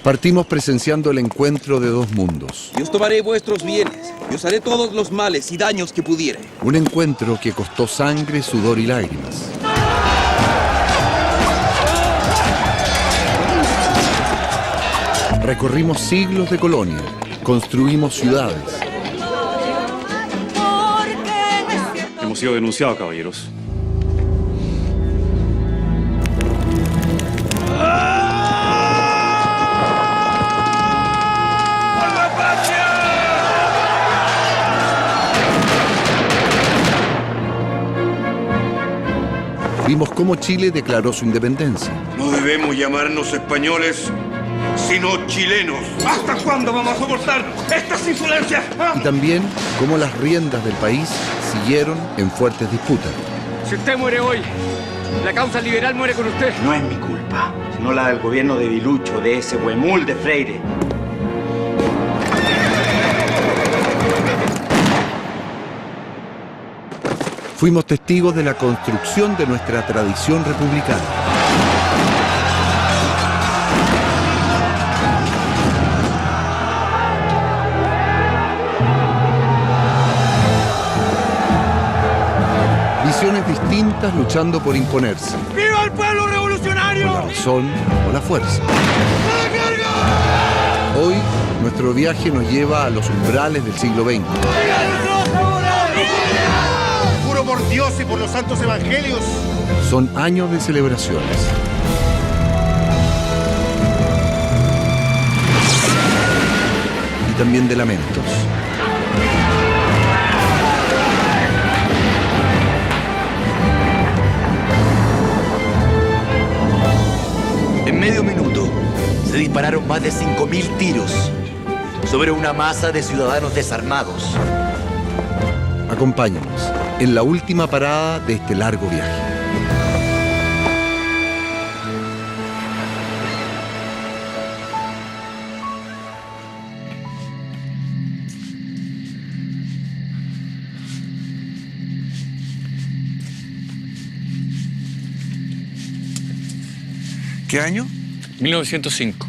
Partimos presenciando el encuentro de dos mundos. Yo os tomaré vuestros bienes, y os haré todos los males y daños que pudiere. Un encuentro que costó sangre, sudor y lágrimas. Recorrimos siglos de colonia, construimos ciudades. Hemos sido denunciados, caballeros. Vimos cómo Chile declaró su independencia. No debemos llamarnos españoles, sino chilenos. ¿Hasta cuándo vamos a soportar estas insolencias? Y también cómo las riendas del país siguieron en fuertes disputas. Si usted muere hoy, la causa liberal muere con usted. No es mi culpa, sino la del gobierno de Vilucho, de ese huemul de Freire. Fuimos testigos de la construcción de nuestra tradición republicana. Visiones distintas luchando por imponerse. ¡Viva el pueblo revolucionario! Con la razón o la fuerza. Hoy, nuestro viaje nos lleva a los umbrales del siglo XX. ¡Juro por Dios y por los santos evangelios! Son años de celebraciones. Y también de lamentos. En medio minuto se dispararon más de 5.000 tiros sobre una masa de ciudadanos desarmados. Acompáñanos en la última parada de este largo viaje. ¿Qué año? 1905.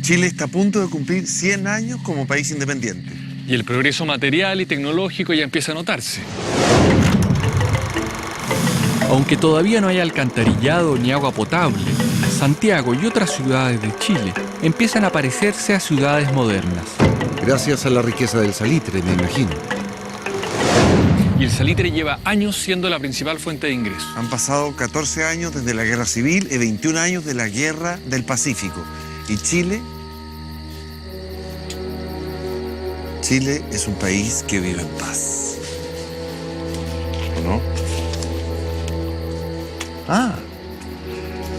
Chile está a punto de cumplir 100 años como país independiente. Y el progreso material y tecnológico ya empieza a notarse. Aunque todavía no hay alcantarillado ni agua potable, Santiago y otras ciudades de Chile empiezan a parecerse a ciudades modernas. Gracias a la riqueza del salitre, me imagino. Y el salitre lleva años siendo la principal fuente de ingresos. Han pasado 14 años desde la Guerra Civil y 21 años de la Guerra del Pacífico. Y Chile es un país que vive en paz. ¿O no? Ah,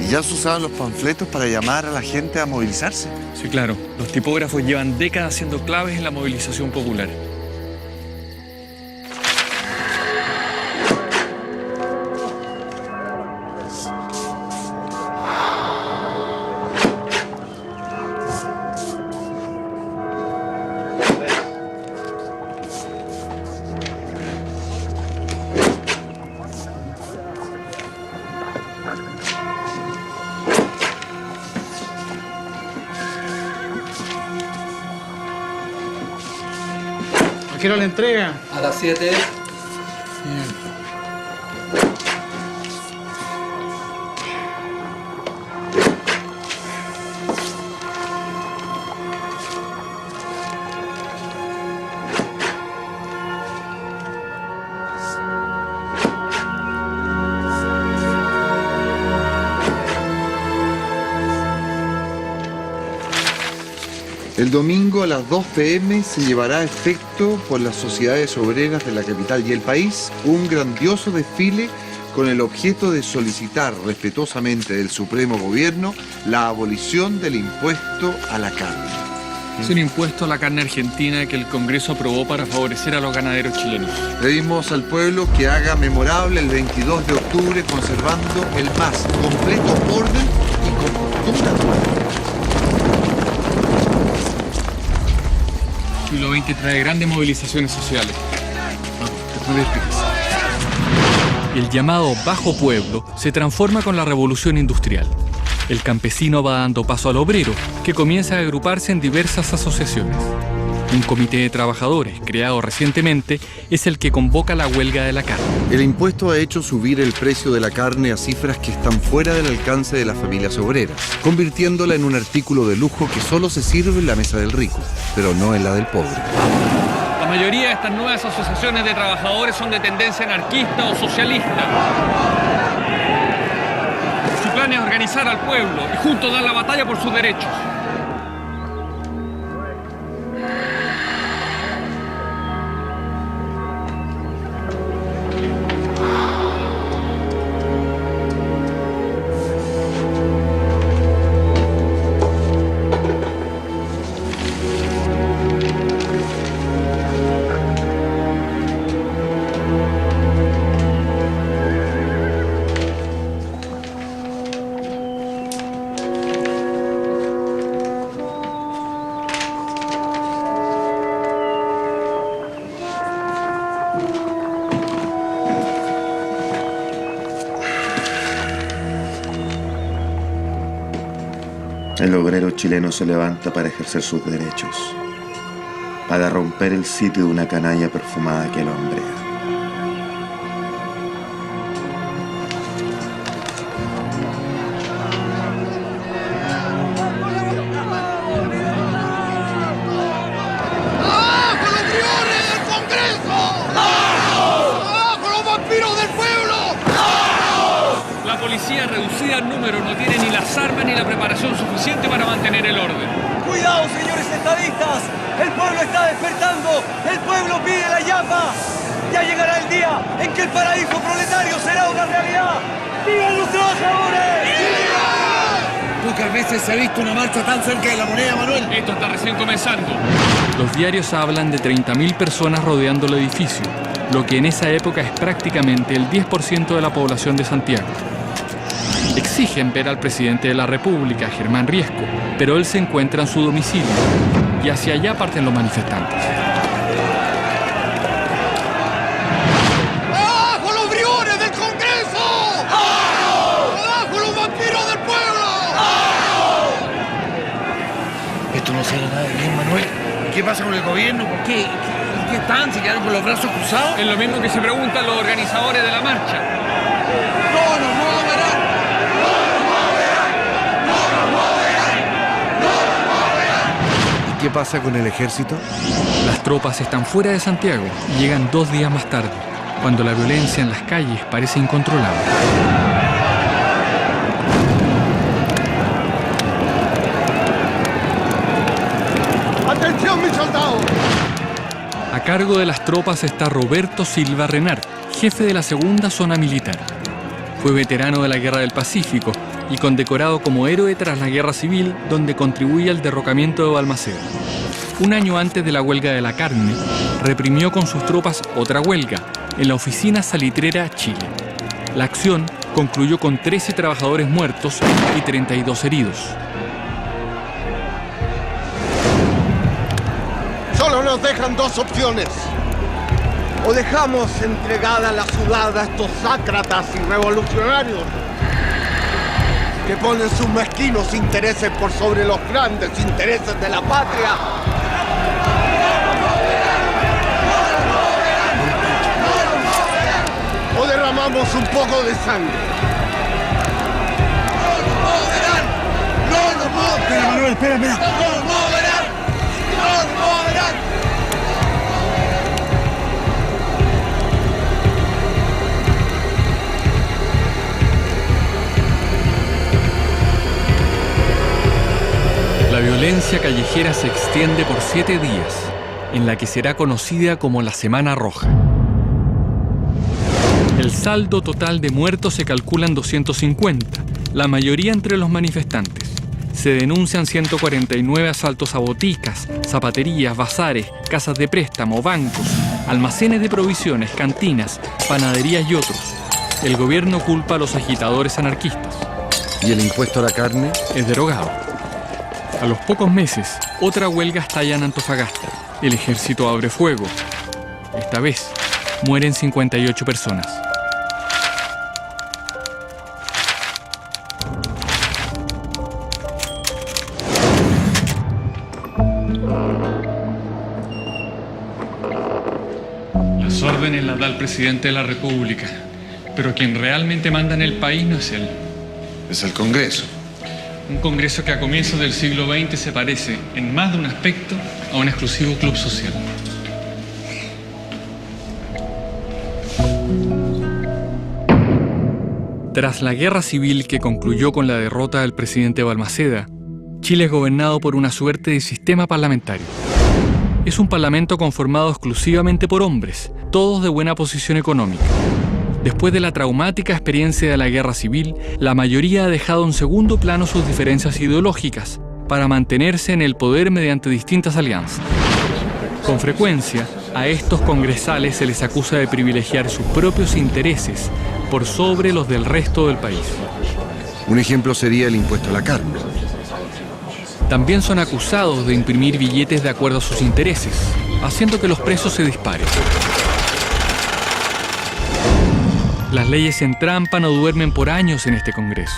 y ya se usaban los panfletos para llamar a la gente a movilizarse. Sí, claro. Los tipógrafos llevan décadas siendo claves en la movilización popular. ¿A qué hora la entrega? A las 7. El domingo a las 2 p.m. se llevará a efecto por las sociedades obreras de la capital y el país un grandioso desfile con el objeto de solicitar respetuosamente del Supremo Gobierno la abolición del impuesto a la carne. Es un impuesto a la carne argentina que el Congreso aprobó para favorecer a los ganaderos chilenos. Pedimos al pueblo que haga memorable el 22 de octubre conservando el más completo orden y compostura. El siglo XX trae grandes movilizaciones sociales. El llamado Bajo Pueblo se transforma con la Revolución Industrial. El campesino va dando paso al obrero, que comienza a agruparse en diversas asociaciones. Un comité de trabajadores, creado recientemente, es el que convoca la huelga de la carne. El impuesto ha hecho subir el precio de la carne a cifras que están fuera del alcance de las familias obreras, convirtiéndola en un artículo de lujo que solo se sirve en la mesa del rico, pero no en la del pobre. La mayoría de estas nuevas asociaciones de trabajadores son de tendencia anarquista o socialista. Su plan es organizar al pueblo y juntos dar la batalla por sus derechos. El obrero chileno se levanta para ejercer sus derechos, para romper el sitio de una canalla perfumada que lo hambrea. ¡Abajo los briones del Congreso! ¡Abajo los vampiros del pueblo! La policía, reducida en número, no tiene ni las armas ni la preparación suficiente para mantener el orden. ¡Cuidado, señores estadistas! ¡El pueblo está despertando! ¡El pueblo pide la llama! ¡Ya llegará el día en que el paraíso proletario será una realidad! ¡Vivan los trabajadores! Pocas veces se ha visto una marcha tan cerca de la moneda, Manuel. Esto está recién comenzando. Los diarios hablan de 30.000 personas rodeando el edificio, lo que en esa época es prácticamente el 10% de la población de Santiago. Exigen ver al presidente de la República, Germán Riesco, pero él se encuentra en su domicilio y hacia allá parten los manifestantes. ¡Abajo los briones del Congreso! ¡Abajo los vampiros del pueblo! Esto no sale nada bien, Manuel. ¿Qué pasa con el gobierno? ¿Por qué? ¿Qué están? ¿Se quedaron con los brazos cruzados? Es lo mismo que se preguntan los organizadores de la marcha. ¡No nos moverán! ¿Qué pasa con el ejército? Las tropas están fuera de Santiago y llegan 2 días más tarde, cuando la violencia en las calles parece incontrolable. ¡Atención, mis soldados! A cargo de las tropas está Roberto Silva Renart, jefe de la segunda zona militar. Fue veterano de la Guerra del Pacífico y condecorado como héroe tras la Guerra Civil, donde contribuye al derrocamiento de Balmaceda. Un año antes de la huelga de la carne, reprimió con sus tropas otra huelga en la oficina salitrera Chile. La acción concluyó con 13 trabajadores muertos y 32 heridos. Solo nos dejan 2 opciones. O dejamos entregada la ciudad a estos sátratas y revolucionarios que ponen sus mezquinos intereses por sobre los grandes intereses de la patria. O derramamos un poco de sangre. ¡No nos moverán! Espera, Manuel, espera. ¡No nos moverán! ¡No nos moverán! La violencia callejera se extiende por 7 días, en la que será conocida como la Semana Roja. El saldo total de muertos se calcula en 250, la mayoría entre los manifestantes. Se denuncian 149 asaltos a boticas, zapaterías, bazares, casas de préstamo, bancos, almacenes de provisiones, cantinas, panaderías y otros. El gobierno culpa a los agitadores anarquistas. ¿Y el impuesto a la carne? Es derogado. A los pocos meses, otra huelga estalla en Antofagasta. El ejército abre fuego. Esta vez, mueren 58 personas. órdenes las da el presidente de la República, pero quien realmente manda en el país no es él. Es el Congreso. Un Congreso que a comienzos del siglo XX se parece, en más de un aspecto, a un exclusivo club social. Tras la guerra civil que concluyó con la derrota del presidente Balmaceda, Chile es gobernado por una suerte de sistema parlamentario. Es un parlamento conformado exclusivamente por hombres, todos de buena posición económica. Después de la traumática experiencia de la guerra civil, la mayoría ha dejado en segundo plano sus diferencias ideológicas para mantenerse en el poder mediante distintas alianzas. Con frecuencia, a estos congresales se les acusa de privilegiar sus propios intereses por sobre los del resto del país. Un ejemplo sería el impuesto a la carne. También son acusados de imprimir billetes de acuerdo a sus intereses, haciendo que los precios se disparen. Las leyes se entrampan o duermen por años en este Congreso.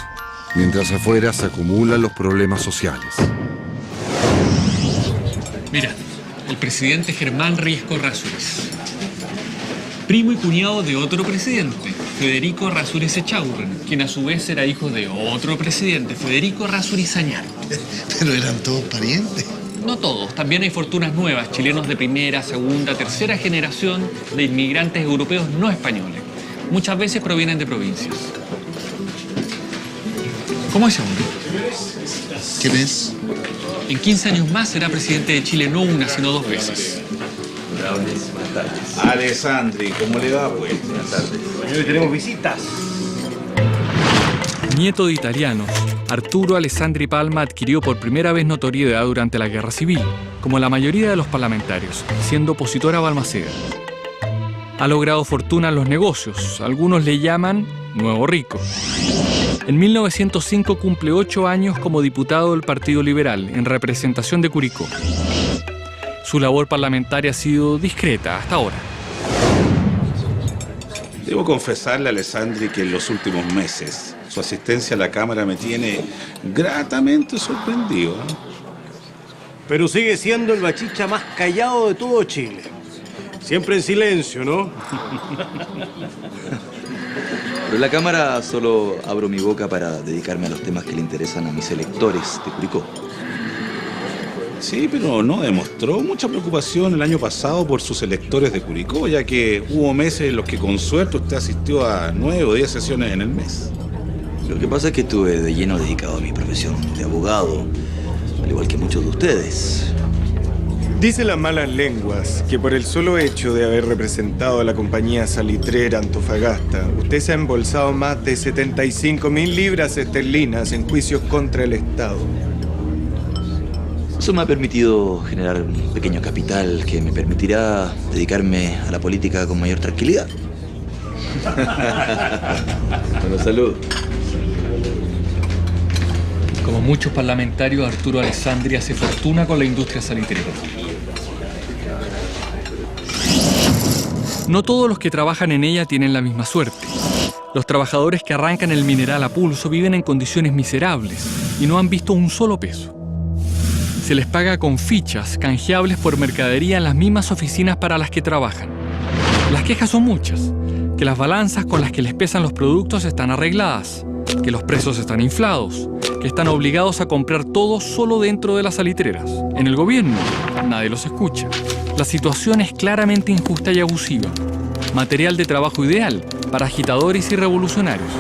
Mientras afuera se acumulan los problemas sociales. Mira, el presidente Germán Riesco Errázuriz, primo y cuñado de otro presidente, Federico Errázuriz Echaurren, quien a su vez era hijo de otro presidente, Federico Errázuriz Añar. Pero eran todos parientes. No todos, también hay fortunas nuevas, chilenos de primera, segunda, tercera generación de inmigrantes europeos no españoles. Muchas veces provienen de provincias. ¿Cómo es ese hombre? ¿Quién es? En 15 años más será presidente de Chile no una, sino 2 veces. Buenas tardes. Alessandri, ¿cómo le va, pues? Buenas tardes. Hoy tenemos visitas. Nieto de italianos, Arturo Alessandri Palma adquirió por primera vez notoriedad durante la Guerra Civil, como la mayoría de los parlamentarios, siendo opositor a Balmaceda. Ha logrado fortuna en los negocios, algunos le llaman nuevo rico. En 1905 cumple 8 años como diputado del Partido Liberal, en representación de Curicó. Su labor parlamentaria ha sido discreta hasta ahora. Debo confesarle a Alessandri que en los últimos meses su asistencia a la Cámara me tiene gratamente sorprendido. Pero sigue siendo el bachicha más callado de todo Chile. Siempre en silencio, ¿no? Pero en la Cámara solo abro mi boca para dedicarme a los temas que le interesan a mis electores de Curicó. Sí, pero no demostró mucha preocupación el año pasado por sus electores de Curicó, ya que hubo meses en los que con suerte usted asistió a 9 o 10 sesiones en el mes. Lo que pasa es que estuve de lleno dedicado a mi profesión de abogado, al igual que muchos de ustedes. Dicen las malas lenguas que por el solo hecho de haber representado a la compañía salitrera Antofagasta, usted se ha embolsado más de 75.000 libras esterlinas en juicios contra el Estado. Eso me ha permitido generar un pequeño capital que me permitirá dedicarme a la política con mayor tranquilidad. Bueno, salud. Como muchos parlamentarios, Arturo Alessandri hace fortuna con la industria salitrera. No todos los que trabajan en ella tienen la misma suerte. Los trabajadores que arrancan el mineral a pulso viven en condiciones miserables y no han visto un solo peso. Se les paga con fichas canjeables por mercadería en las mismas oficinas para las que trabajan. Las quejas son muchas, que las balanzas con las que les pesan los productos están arregladas, que los precios están inflados, que están obligados a comprar todo solo dentro de las salitreras. En el gobierno, nadie los escucha. La situación es claramente injusta y abusiva. Material de trabajo ideal para agitadores y revolucionarios.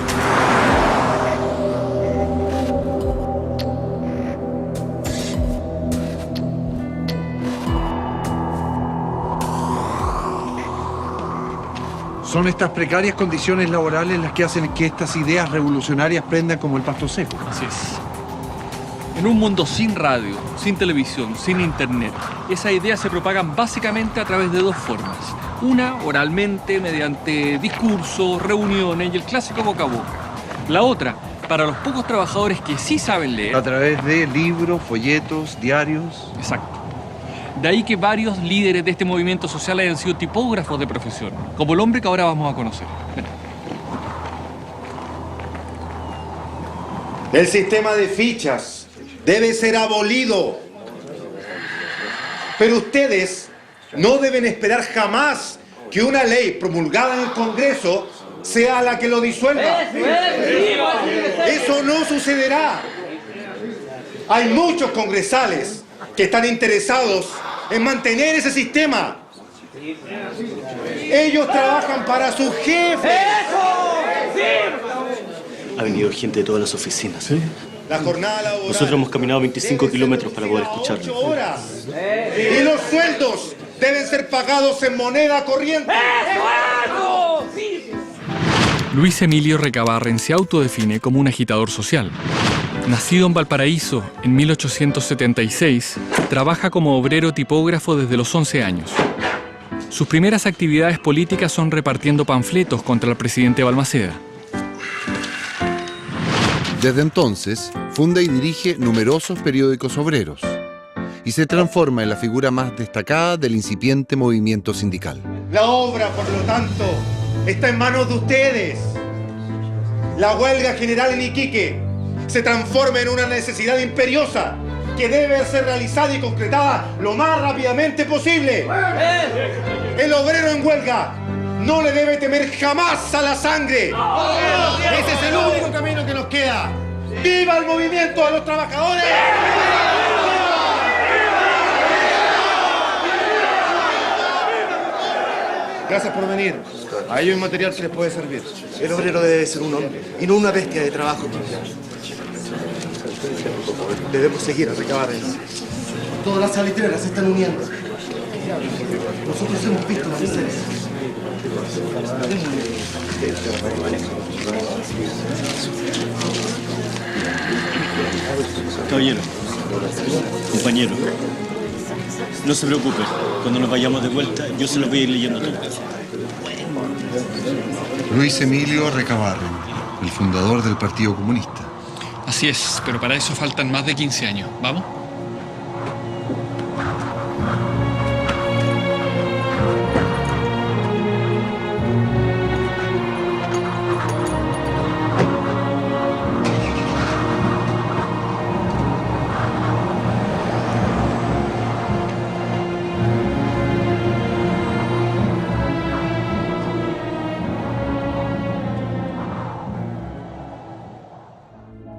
Son estas precarias condiciones laborales las que hacen que estas ideas revolucionarias prendan como el pasto seco. Así es. En un mundo sin radio, sin televisión, sin internet, esas ideas se propagan básicamente a través de 2 formas. Una, oralmente, mediante discursos, reuniones y el clásico boca a boca. La otra, para los pocos trabajadores que sí saben leer. A través de libros, folletos, diarios. Exacto. De ahí que varios líderes de este movimiento social hayan sido tipógrafos de profesión, como el hombre que ahora vamos a conocer. Ven. El sistema de fichas debe ser abolido. Pero ustedes no deben esperar jamás que una ley promulgada en el Congreso sea la que lo disuelva. Eso no sucederá. Hay muchos congresales que están interesados en mantener ese sistema. Ellos trabajan para sus jefes. Ha venido gente de todas las oficinas. ¿Sí? La jornada laboral. Nosotros hemos caminado 25 kilómetros para poder escucharlo. 8 horas. Y los sueldos deben ser pagados en moneda corriente. Luis Emilio Recabarren se autodefine como un agitador social. Nacido en Valparaíso en 1876, trabaja como obrero tipógrafo desde los 11 años. Sus primeras actividades políticas son repartiendo panfletos contra el presidente Balmaceda. Desde entonces, funda y dirige numerosos periódicos obreros y se transforma en la figura más destacada del incipiente movimiento sindical. La obra, por lo tanto, está en manos de ustedes. La huelga general en Iquique se transforma en una necesidad imperiosa que debe ser realizada y concretada lo más rápidamente posible. El obrero en huelga no le debe temer jamás a la sangre. Ese es el único camino que nos queda. ¡Viva el movimiento de los trabajadores! Gracias por venir. A ellos el material se les puede servir. El obrero debe ser un hombre y no una bestia de trabajo. Debemos seguir a Recabarren. Todas las salitreras se están uniendo. Nosotros hemos visto la miseria. Caballero, compañero, no se preocupe. Cuando nos vayamos de vuelta, yo se los voy a ir leyendo todo. Luis Emilio Recabarren, el fundador del Partido Comunista. Así es, pero para eso faltan más de 15 años. ¿Vamos?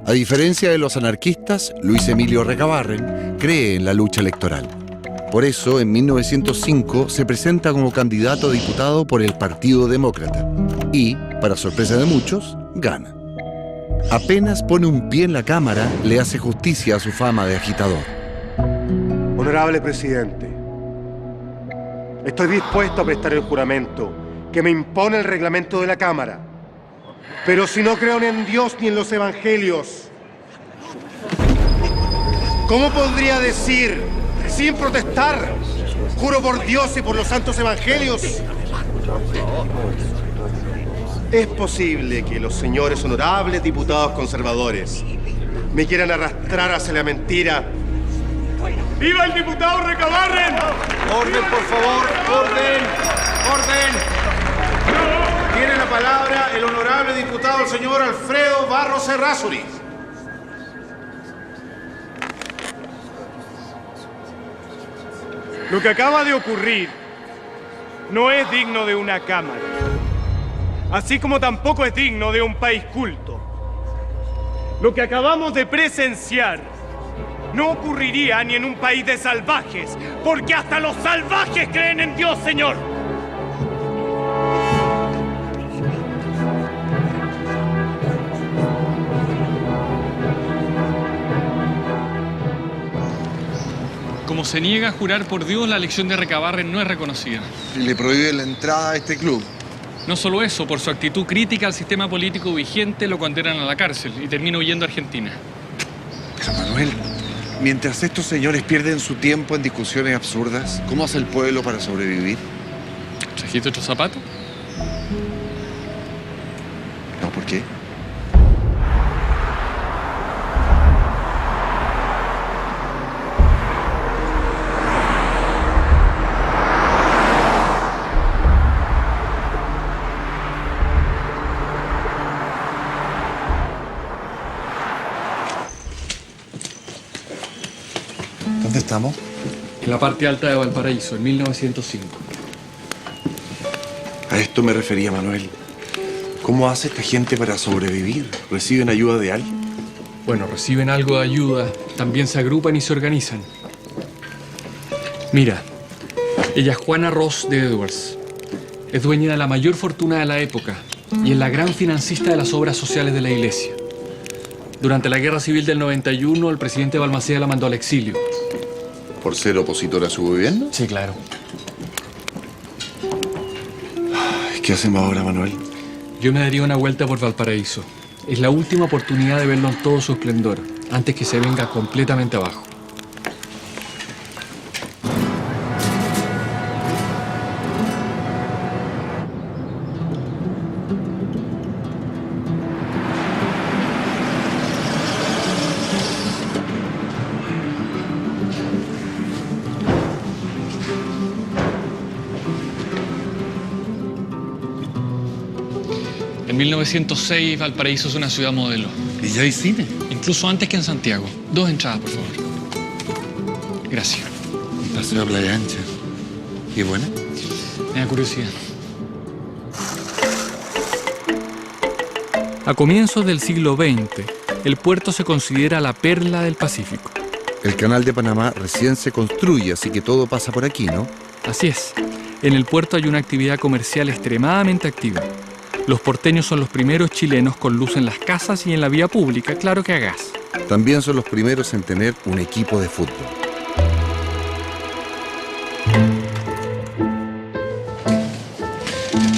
A diferencia de los anarquistas, Luis Emilio Recabarren cree en la lucha electoral. Por eso, en 1905, se presenta como candidato a diputado por el Partido Demócrata y, para sorpresa de muchos, gana. Apenas pone un pie en la Cámara, le hace justicia a su fama de agitador. Honorable presidente, estoy dispuesto a prestar el juramento que me impone el reglamento de la Cámara. Pero si no creo ni en Dios ni en los evangelios, ¿cómo podría decir, sin protestar, juro por Dios y por los santos evangelios? Es posible que los señores honorables diputados conservadores me quieran arrastrar hacia la mentira. ¡Viva el diputado Recabarren! Orden, por favor, orden, orden. Tiene la palabra el honorable diputado, el señor Alfredo Barros Errázuriz. Lo que acaba de ocurrir no es digno de una Cámara, así como tampoco es digno de un país culto. Lo que acabamos de presenciar no ocurriría ni en un país de salvajes, porque hasta los salvajes creen en Dios, señor. Como se niega a jurar por Dios, la elección de Recabarren no es reconocida. Y le prohíbe la entrada a este club. No solo eso, por su actitud crítica al sistema político vigente, lo condenan a la cárcel y termina huyendo a Argentina. Pero Manuel, mientras estos señores pierden su tiempo en discusiones absurdas, ¿cómo hace el pueblo para sobrevivir? ¿Trajiste otro zapato? No, ¿por qué? ¿Dónde estamos? En la parte alta de Valparaíso, en 1905. A esto me refería, Manuel. ¿Cómo hace esta gente para sobrevivir? ¿Reciben ayuda de alguien? Bueno, reciben algo de ayuda, también se agrupan y se organizan. Mira, ella es Juana Ross de Edwards. Es dueña de la mayor fortuna de la época y es la gran financista de las obras sociales de la iglesia. Durante la Guerra Civil del 91, el presidente Balmaceda la mandó al exilio. ¿Por ser opositora a su gobierno? Sí, claro. ¿Qué hacemos ahora, Manuel? Yo me daría una vuelta por Valparaíso. Es la última oportunidad de verlo en todo su esplendor, antes que se venga completamente abajo. En 1906, Valparaíso es una ciudad modelo. ¿Y ya hay cine? Incluso antes que en Santiago. 2 entradas, por favor. Gracias. Un paseo a Playa Ancha. ¿Y buena? Me da curiosidad. A comienzos del siglo XX, el puerto se considera la perla del Pacífico. El canal de Panamá recién se construye, así que todo pasa por aquí, ¿no? Así es. En el puerto hay una actividad comercial extremadamente activa. Los porteños son los primeros chilenos con luz en las casas y en la vía pública, claro que a gas. También son los primeros en tener un equipo de fútbol.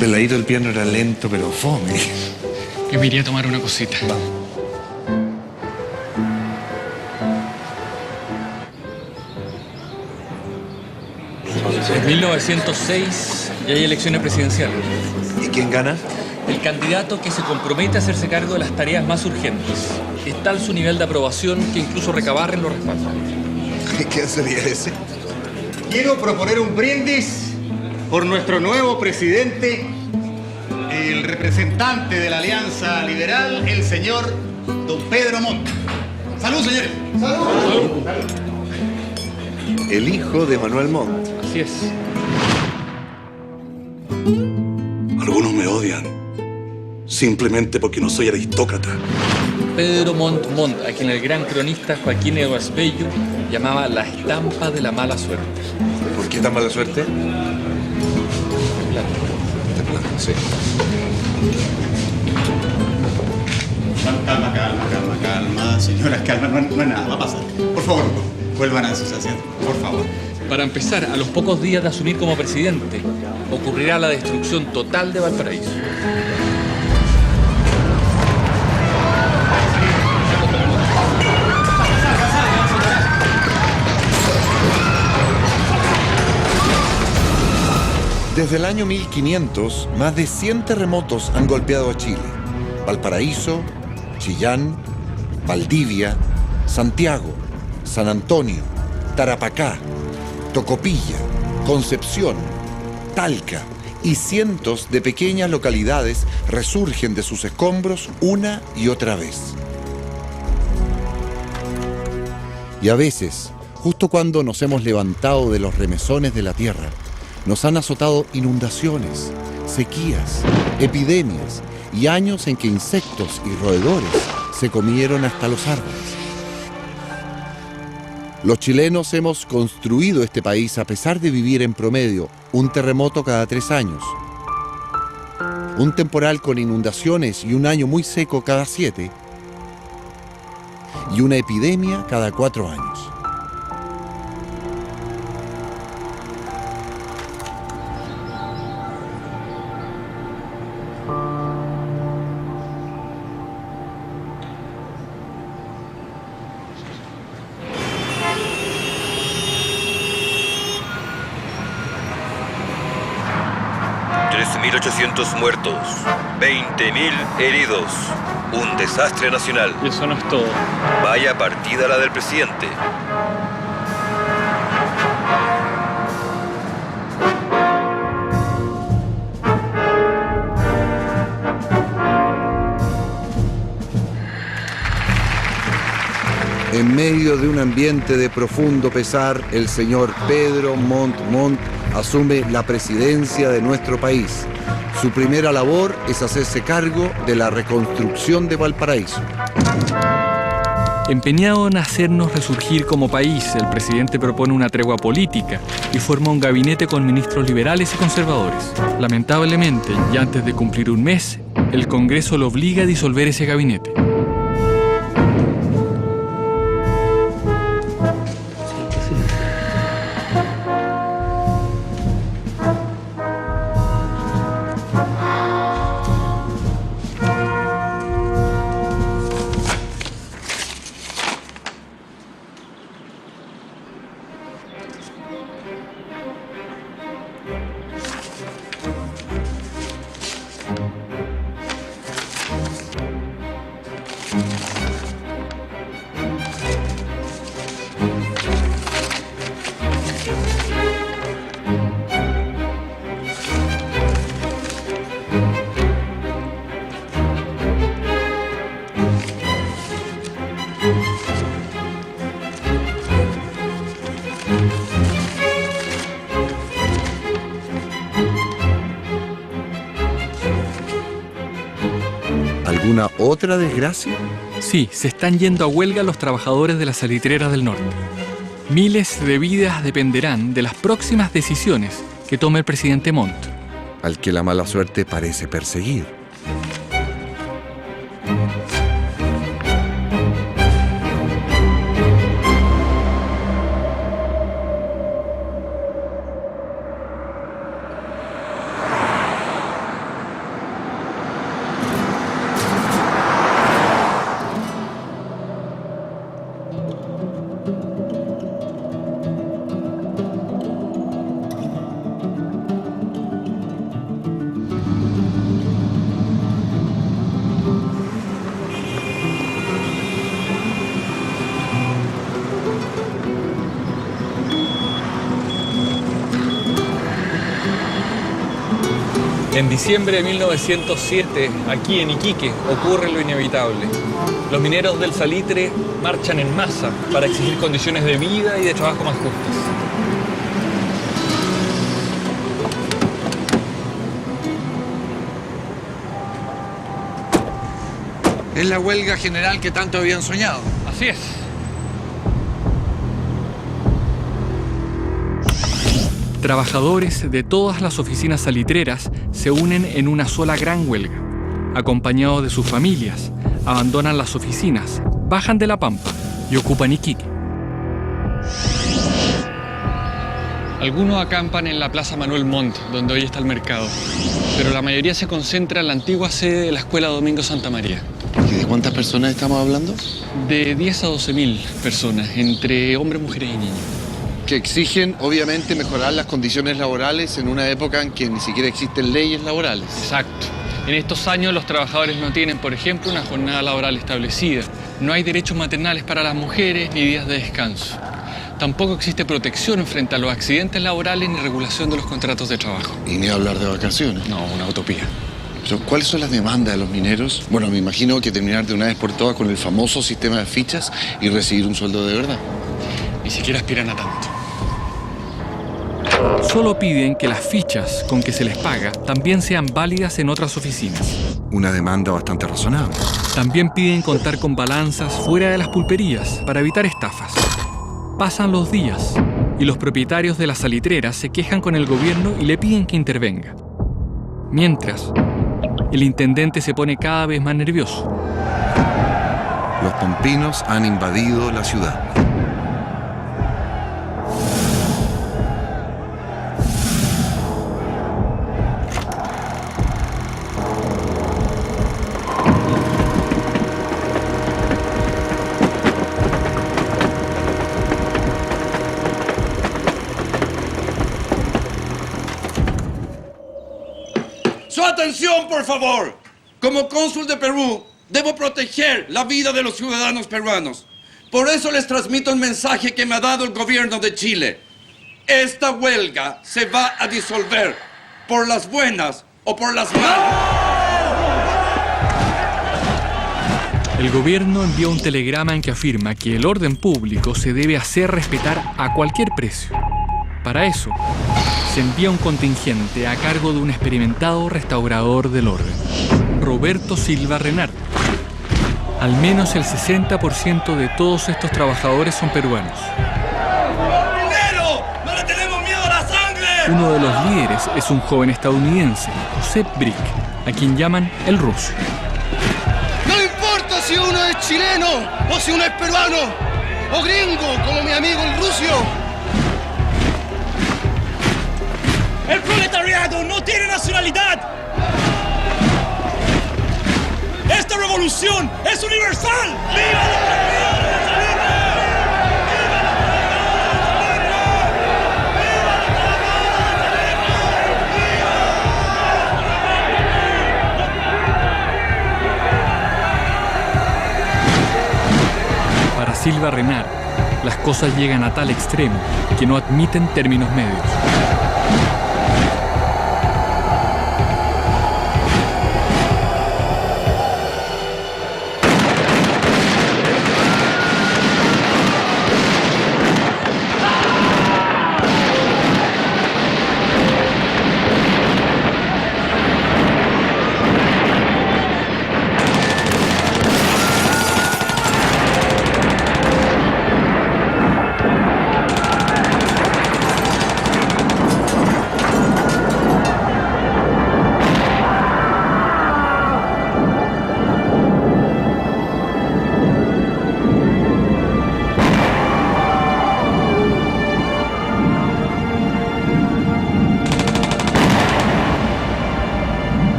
Peladito el piano era lento, pero fome. Yo me iría a tomar una cosita. En 1906 ya hay elecciones presidenciales. ¿Y quién gana? El candidato que se compromete a hacerse cargo de las tareas más urgentes. Es tal su nivel de aprobación que incluso Recabarren lo respalda. ¿Quién sería ese? Quiero proponer un brindis por nuestro nuevo presidente, el representante de la Alianza Liberal, el señor don Pedro Montt. ¡Salud, señores! ¡Salud! El hijo de Manuel Montt. Así es. Algunos me odian. Simplemente porque no soy aristócrata. Pedro Montt, a quien el gran cronista Joaquín Edwards Bello llamaba la estampa de la mala suerte. ¿Por qué tan mala suerte? De plata, sí. Calma, señoras, calma, no es nada, va a pasar. Por favor, vuelvan a sus asientos, por favor. Para empezar, a los pocos días de asumir como presidente, ocurrirá la destrucción total de Valparaíso. Desde el año 1500, más de 100 terremotos han golpeado a Chile. Valparaíso, Chillán, Valdivia, Santiago, San Antonio, Tarapacá, Tocopilla, Concepción, Talca y cientos de pequeñas localidades resurgen de sus escombros una y otra vez. Y a veces, justo cuando nos hemos levantado de los remesones de la tierra, nos han azotado inundaciones, sequías, epidemias y años en que insectos y roedores se comieron hasta los árboles. Los chilenos hemos construido este país a pesar de vivir en promedio un terremoto cada 3 años, un temporal con inundaciones y un año muy seco cada 7, y una epidemia cada 4 años. muertos, 20.000 heridos, un desastre nacional. Y eso no es todo. Vaya partida la del presidente. En medio de un ambiente de profundo pesar, el señor Pedro Montt asume la presidencia de nuestro país. Su primera labor es hacerse cargo de la reconstrucción de Valparaíso. Empeñado en hacernos resurgir como país, el presidente propone una tregua política y forma un gabinete con ministros liberales y conservadores. Lamentablemente, y antes de cumplir un mes, el Congreso lo obliga a disolver ese gabinete. ¿Alguna otra desgracia? Sí, se están yendo a huelga los trabajadores de las salitreras del norte. Miles de vidas dependerán de las próximas decisiones que tome el presidente Montt, al que la mala suerte parece perseguir. En diciembre de 1907, aquí en Iquique, ocurre lo inevitable. Los mineros del salitre marchan en masa para exigir condiciones de vida y de trabajo más justas. Es la huelga general que tanto habían soñado. Así es. Trabajadores de todas las oficinas salitreras se unen en una sola gran huelga. Acompañados de sus familias, abandonan las oficinas, bajan de la pampa y ocupan Iquique. Algunos acampan en la Plaza Manuel Montt, donde hoy está el mercado, pero la mayoría se concentra en la antigua sede de la Escuela Domingo Santa María. ¿Y de cuántas personas estamos hablando? De 10 a 12.000 personas, entre hombres, mujeres y niños. Que exigen, obviamente, mejorar las condiciones laborales en una época en que ni siquiera existen leyes laborales. Exacto. En estos años los trabajadores no tienen, por ejemplo, una jornada laboral establecida. No hay derechos maternales para las mujeres ni días de descanso. Tampoco existe protección frente a los accidentes laborales ni regulación de los contratos de trabajo. Y ni hablar de vacaciones. No, una utopía. Pero, ¿cuáles son las demandas de los mineros? Bueno, me imagino que terminar de una vez por todas con el famoso sistema de fichas y recibir un sueldo de verdad. Ni siquiera aspiran a tanto. Solo piden que las fichas con que se les paga también sean válidas en otras oficinas. Una demanda bastante razonable. También piden contar con balanzas fuera de las pulperías para evitar estafas. Pasan los días y los propietarios de las salitreras se quejan con el gobierno y le piden que intervenga. Mientras, el intendente se pone cada vez más nervioso. Los pampinos han invadido la ciudad. ¡Su atención, por favor! Como cónsul de Perú, debo proteger la vida de los ciudadanos peruanos. Por eso les transmito el mensaje que me ha dado el gobierno de Chile. Esta huelga se va a disolver por las buenas o por las malas. El gobierno envió un telegrama en que afirma que el orden público se debe hacer respetar a cualquier precio. Para eso, se envía un contingente a cargo de un experimentado restaurador del orden, Roberto Silva Renard. Al menos el 60% de todos estos trabajadores son peruanos. ¡Primero! ¡No le tenemos miedo a la sangre! Uno de los líderes es un joven estadounidense, Josep Brick, a quien llaman el ruso. No importa si uno es chileno o si uno es peruano o gringo, como mi amigo el ruso. ¡El proletariado no tiene nacionalidad! ¡Esta revolución es universal! ¡Viva los Para Silva Renard, las cosas llegan a tal extremo que no admiten términos medios.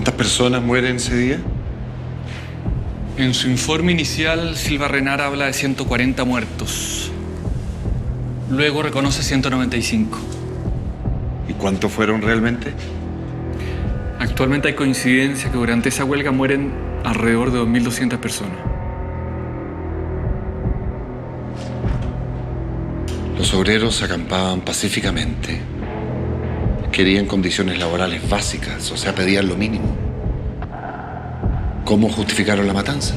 ¿Cuántas personas mueren ese día? En su informe inicial, Silva Renard habla de 140 muertos. Luego reconoce 195. ¿Y cuántos fueron realmente? Actualmente hay coincidencia que durante esa huelga mueren alrededor de 2.200 personas. Los obreros acampaban pacíficamente. Querían condiciones laborales básicas, o sea, pedían lo mínimo. ¿Cómo justificaron la matanza?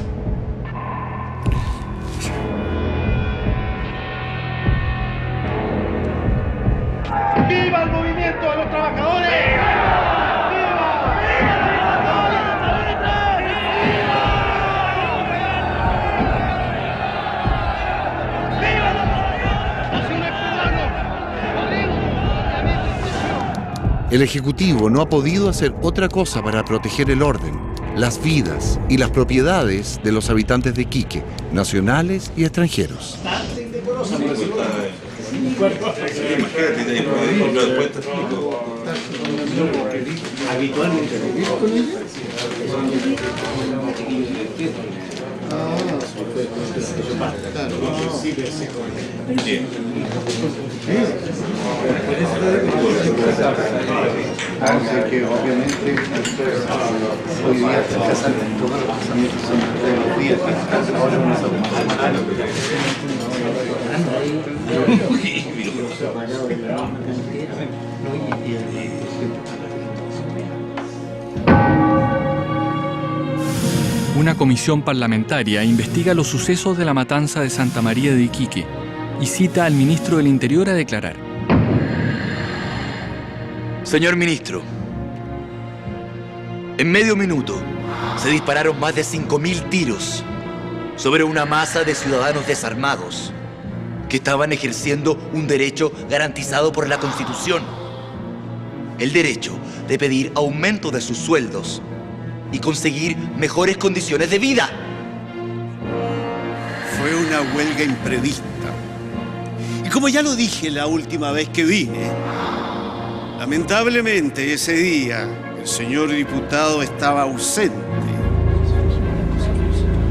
¡Viva el movimiento de los trabajadores! El Ejecutivo no ha podido hacer otra cosa para proteger el orden, las vidas y las propiedades de los habitantes de Iquique, nacionales y extranjeros. Aunque que obviamente hoy día se casan en todos los casamientos son todos los días, ahora una semana. Una comisión parlamentaria investiga los sucesos de la matanza de Santa María de Iquique y cita al ministro del Interior a declarar. Señor ministro, en medio minuto se dispararon más de 5.000 tiros sobre una masa de ciudadanos desarmados que estaban ejerciendo un derecho garantizado por la Constitución. El derecho de pedir aumento de sus sueldos y conseguir mejores condiciones de vida. Fue una huelga imprevista. Y como ya lo dije la última vez que vine, lamentablemente ese día el señor diputado estaba ausente.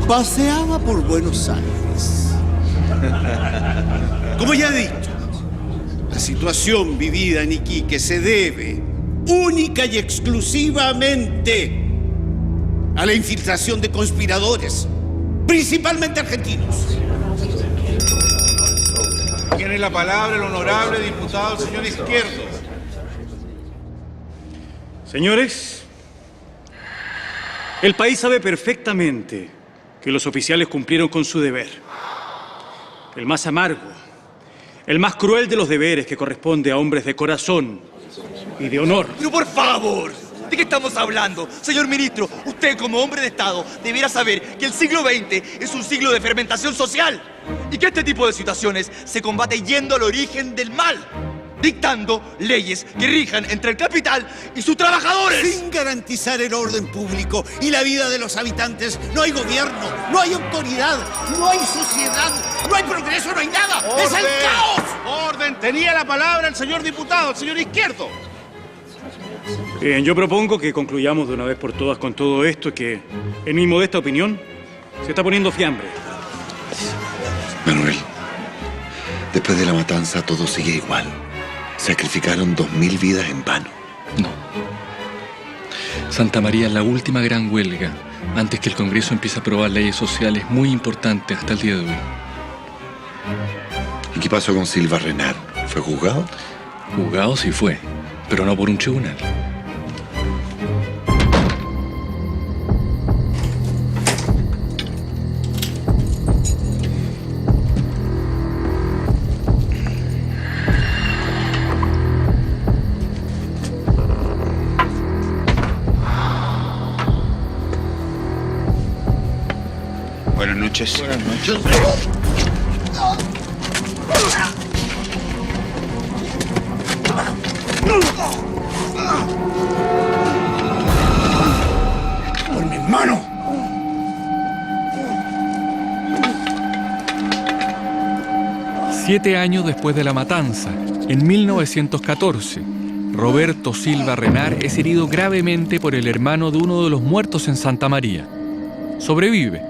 Paseaba por Buenos Aires. Como ya he dicho, la situación vivida en Iquique se debe única y exclusivamente a la infiltración de conspiradores, principalmente argentinos. Tiene la palabra el honorable diputado, el señor Izquierdo. Señores, el país sabe perfectamente que los oficiales cumplieron con su deber. El más amargo, el más cruel de los deberes que corresponde a hombres de corazón y de honor. Pero por favor, ¿de qué estamos hablando? Señor ministro, usted como hombre de Estado debiera saber que el siglo XX es un siglo de fermentación social y que este tipo de situaciones se combate yendo al origen del mal, dictando leyes que rijan entre el capital y sus trabajadores. Sin garantizar el orden público y la vida de los habitantes, no hay gobierno, no hay autoridad, no hay sociedad, no hay progreso, no hay nada. ¡Es el caos! ¡Orden! Tenía la palabra el señor diputado, el señor Izquierdo. Bien, yo propongo que concluyamos de una vez por todas con todo esto que, en mi modesta opinión, se está poniendo fiambre. Manuel, después de la matanza todo sigue igual. Sacrificaron 2.000 vidas en vano. No. Santa María es la última gran huelga antes que el Congreso empiece a aprobar leyes sociales muy importantes hasta el día de hoy. ¿Y qué pasó con Silva Renar? ¿Fue juzgado? Juzgado sí fue, pero no por un tribunal. Buenas noches. Buenas noches. ¡Por mi hermano! Siete años después de la matanza, en 1914, Roberto Silva Renar es herido gravemente por el hermano de uno de los muertos en Santa María. Sobrevive,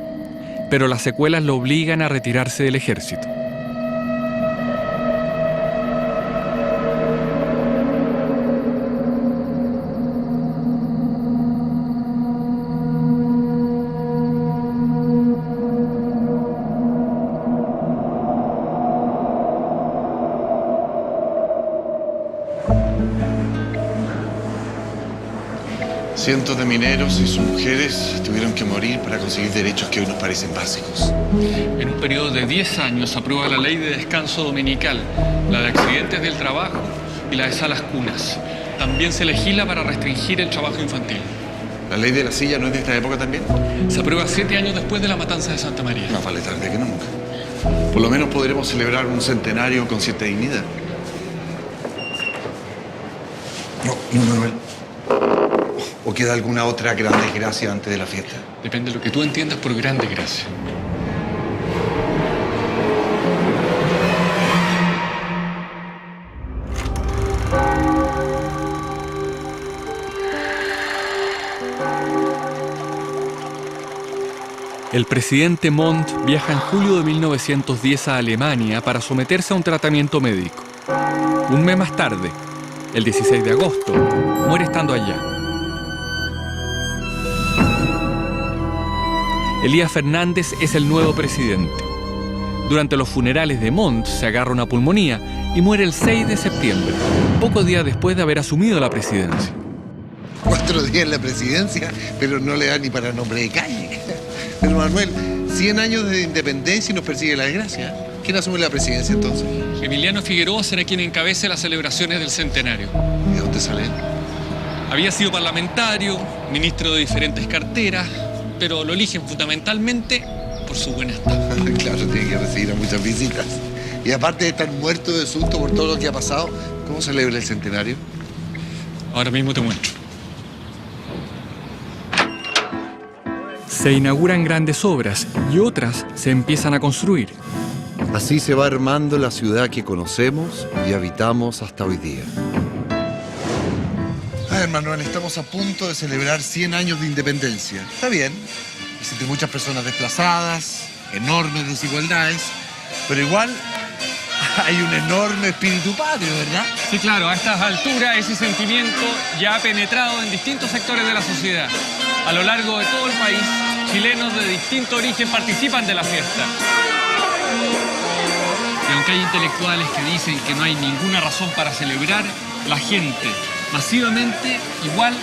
pero las secuelas lo obligan a retirarse del ejército. Cientos de mineros y sus mujeres tuvieron que morir para conseguir derechos que hoy nos parecen básicos. En un periodo de 10 años se aprueba la ley de descanso dominical, la de accidentes del trabajo y la de salas cunas. También se legisla para restringir el trabajo infantil. ¿La ley de la silla no es de esta época también? Se aprueba 7 años después de la matanza de Santa María. Más vale tarde que nunca. Por lo menos podremos celebrar un centenario con cierta dignidad. No, Manuel. ¿O queda alguna otra gran desgracia antes de la fiesta? Depende de lo que tú entiendas por gran desgracia. El presidente Montt viaja en julio de 1910 a Alemania para someterse a un tratamiento médico. Un mes más tarde, el 16 de agosto, muere estando allá. Elías Fernández es el nuevo presidente. Durante los funerales de Montt se agarra una pulmonía y muere el 6 de septiembre, pocos días después de haber asumido la presidencia. 4 días en la presidencia, pero no le da ni para nombre de calle. Pero Manuel, 100 años de independencia y nos persigue la desgracia. ¿Quién asume la presidencia entonces? Emiliano Figueroa será quien encabece las celebraciones del centenario. ¿De dónde sale él? Había sido parlamentario, ministro de diferentes carteras, pero lo eligen fundamentalmente por su buena estada. Claro, tiene que recibir a muchas visitas. Y aparte de estar muerto de susto por todo lo que ha pasado, ¿cómo celebra el centenario? Ahora mismo te muestro. Se inauguran grandes obras y otras se empiezan a construir. Así se va armando la ciudad que conocemos y habitamos hasta hoy día. A ver, Manuel, estamos a punto de celebrar 100 años de independencia. Está bien, existen muchas personas desplazadas, enormes desigualdades, pero igual hay un enorme espíritu patrio, ¿verdad? Sí, claro, a estas alturas ese sentimiento ya ha penetrado en distintos sectores de la sociedad. A lo largo de todo el país, chilenos de distinto origen participan de la fiesta. Y aunque hay intelectuales que dicen que no hay ninguna razón para celebrar, la gente masivamente igual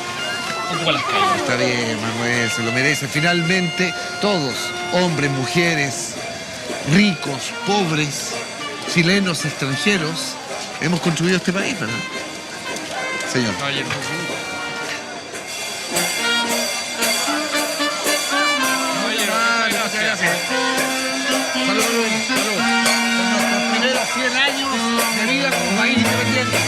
ocupa las calles. Está bien, Manuel, se lo merece. Finalmente, todos, hombres, mujeres, ricos, pobres, chilenos, extranjeros, hemos construido este país, ¿verdad? Señor. Salud, salud. Por nuestros primeros 100 años de vida como país independiente.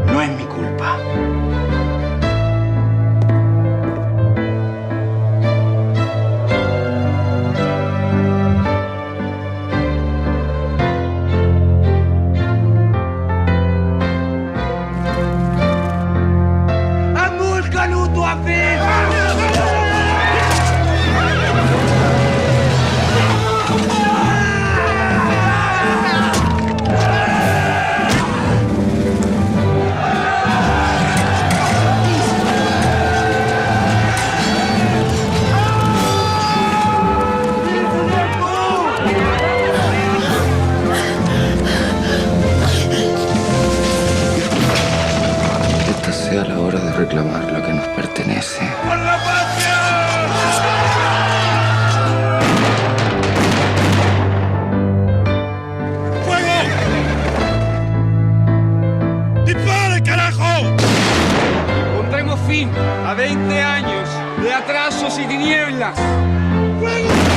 No es mi culpa. Reclamar lo que nos pertenece. ¡Por la patria! ¡Fuego! ¡Dispare, carajo! Pondremos fin a 20 años de atrasos y tinieblas. ¡Fuego!